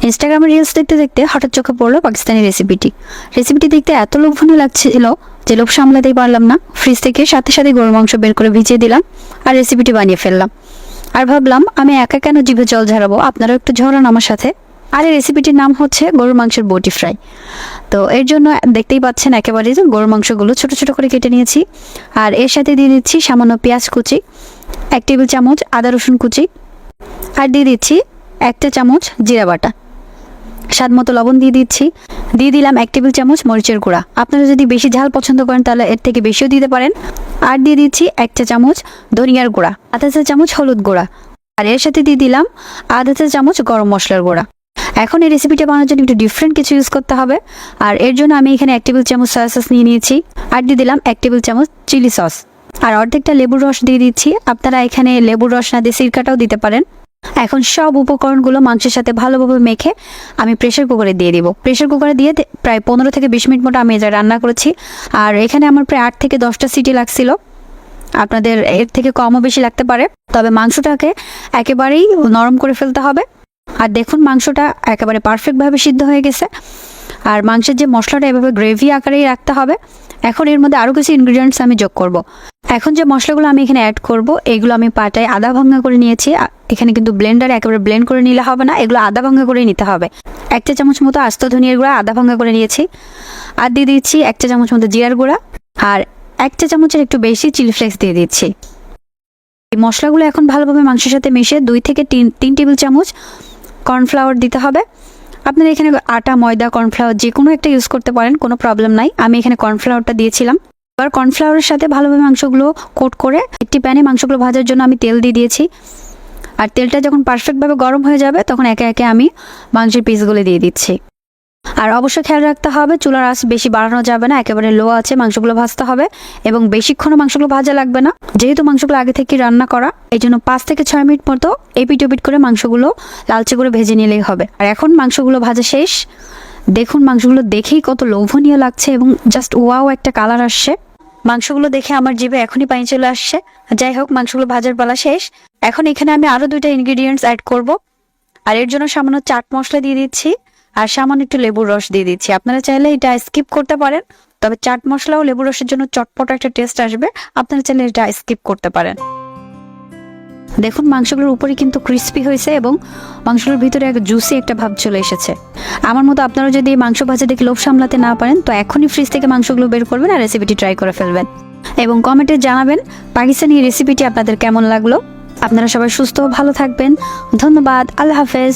ইনস্টাগ্রামে রিলস দেখতে দেখতে হঠাৎ চোখে পড়লো পাকিস্তানি রেসিপিটি দেখতে এত লোভনীয় লাগছিল যে লোভ সামলাতেই পারলাম না। ফ্রিজ থেকে সাথে সাথে গরুর মাংস বের করে ভিজিয়ে দিলাম আর রেসিপিটি বানিয়ে ফেললাম। আর ভাবলাম আমি একা কেন জিভে জল ঝরাবো, আপনারাও একটু ঝরান আমার সাথে। আর এই রেসিপিটির নাম হচ্ছে গরুর মাংসের বটি ফ্রাই। তো এর জন্য দেখতেই পাচ্ছেন একেবারে গরুর মাংসগুলো ছোট ছোট করে কেটে নিয়েছি। আর এর সাথে দিয়ে দিচ্ছি সামান্য পেঁয়াজ কুচি, 1 টেবিল চামচ আদা রসুন কুচি, আর দিয়ে দিচ্ছি 1 চা চামচ জিরা বাটা, স্বাদ মতো লবণ দিয়ে দিচ্ছি। দিয়ে দিলাম 1 টেবিল চামচ মরিচের গুঁড়া। আপনারা যদি বেশি ঝাল পছন্দ করেন তাহলে এর থেকে বেশিও দিতে পারেন। আর দিয়ে দিচ্ছি 1 চা চামচ ধনিয়ার গুঁড়া, আধা চা চামচ হলুদ গুঁড়া, আর এর সাথে দিয়ে দিলাম আধা চা চামচ গরম মশলার গুঁড়া। এখন এই রেসিপিটা বানানোর জন্য একটু ডিফারেন্ট কিছু ইউজ করতে হবে। আর এর জন্য আমি এখানে 1 টেবিল চামচ সয়া সস নিয়ে নিয়েছি, আর দিয়ে দিলাম 1 টেবিল চামচ চিলি সস, আর অর্ধেকটা লেবুর রস দিয়ে দিচ্ছি। আপনারা এখানে লেবুর রস না দিয়ে সিরকাটাও দিতে পারেন। এখন সব উপকরণগুলো মাংসের সাথে ভালোভাবে মেখে আমি প্রেসার কুকারে দিয়ে দিব। প্রেসার কুকারে দিয়ে প্রায় 15 থেকে 20 মিনিট মতো আমি এটা রান্না করেছি। আর এখানে আমার প্রায় 8 থেকে 10টা সিটি লাগছিল, আপনাদের এর থেকে কমও বেশি লাগতে পারে। তবে মাংসটাকে একেবারেই নরম করে ফেলতে হবে। আর দেখুন মাংসটা একেবারে পারফেক্টভাবে সিদ্ধ হয়ে গেছে। আর মাংসের যে মশলাটা এভাবে গ্রেভি আকারেই রাখতে হবে। এখন এর মধ্যে আরও কিছু ইনগ্রিডিয়েন্টস আমি যোগ করব। এখন যে মশলাগুলো আমি এখানে অ্যাড করব এগুলো আমি পাটায় আধা ভাঙা করে নিয়েছি। এখানে কিন্তু ব্লেন্ডারে একেবারে ব্লেন্ড করে নিলে হবে না, এগুলো আধা ভাঙা করে নিতে হবে। 1 চা চামচ মতো আস্ত ধনিয়ার গুঁড়া আধা ভাঙা করে নিয়েছি। আর দিয়ে দিচ্ছি 1 চা চামচ মতো জিরার গুঁড়া, আর 1 চা চামচের একটু বেশি চিলি ফ্লেক্স দিয়ে দিচ্ছি। এই মশলাগুলো এখন ভালোভাবে মাংসের সাথে মিশিয়ে 2 থেকে 3 টেবিল চামচ কর্নফ্লাওয়ার দিতে হবে। আপনারা এখানে আটা, ময়দা, কর্নফ্লাওয়ার যে কোনো একটা ইউজ করতে পারেন, কোনো প্রবলেম নাই। আমি এখানে কর্নফ্লাওয়ারটা দিয়েছিলাম। এবার কর্নফ্লাওয়ারের সাথে ভালোভাবে মাংসগুলো কোট করে একটি প্যানে মাংসগুলো ভাজার জন্য আমি তেল দিয়ে দিয়েছি। আর তেলটা যখন পারফেক্টভাবে গরম হয়ে যাবে তখন একে একে আমি মাংসের পিসগুলো দিয়ে দিচ্ছি। আর অবশ্যই খেয়াল রাখতে হবে চুলার আঁচ বেশি বাড়ানো যাবে না, একেবারে লো আছে মাংসগুলো ভাজতে হবে এবং বেশিক্ষণও মাংসগুলো ভাজা লাগবে না, যেহেতু মাংসগুলো আগে থেকে রান্না করা। এই জন্য 5 থেকে 6 মিনিট মতো এপিট ওপিট করে মাংসগুলো লালচে করে ভেজে নিলেই হবে। আর এখন মাংসগুলো ভাজা শেষ। দেখুন মাংসগুলো দেখেই কত লোভনীয় লাগছে এবং জাস্ট ওয়াও একটা কালার আসছে। মাংসগুলো দেখে আমার জিভে এখনই পানি চলে আসছে। যাই হোক, মাংসগুলো ভাজার পালা শেষ। এখন এখানে আমি আরও 2টা ইনগ্রিডিয়েন্টস অ্যাড করব। আর এর জন্য সামান্য চাট মশলা দিয়ে দিচ্ছি আর সামান্য একটু লেবুর রস দিয়ে দিচ্ছি। আপনারা চাইলে এটা স্কিপ করতে পারেন, তবে চাট মশলা ও লেবুর রসের জন্য চটপটা একটা টেস্ট আসবে। আপনারা চাইলে এটা স্কিপ করতে পারেন। দেখুন মাংসগুলোর উপরে কিন্তু ক্রিস্পি হয়েছে এবং মাংসগুলোর ভিতরে এক জুসি একটা ভাব চলে এসেছে। আমার মতো আপনারা যদি মাংস ভাজা দেখে লোভ সামলাতে না পারেন তো এখনই ফ্রিজ থেকে মাংসগুলো বের করবেন আর রেসিপিটি ট্রাই করে ফেলবেন এবং কমেন্টে জানাবেন পাকিস্তানি রেসিপিটি আপনাদের কেমন লাগলো। আপনারা সবাই সুস্থ ও ভালো থাকবেন। ধন্যবাদ। আল্লাহ হাফেজ।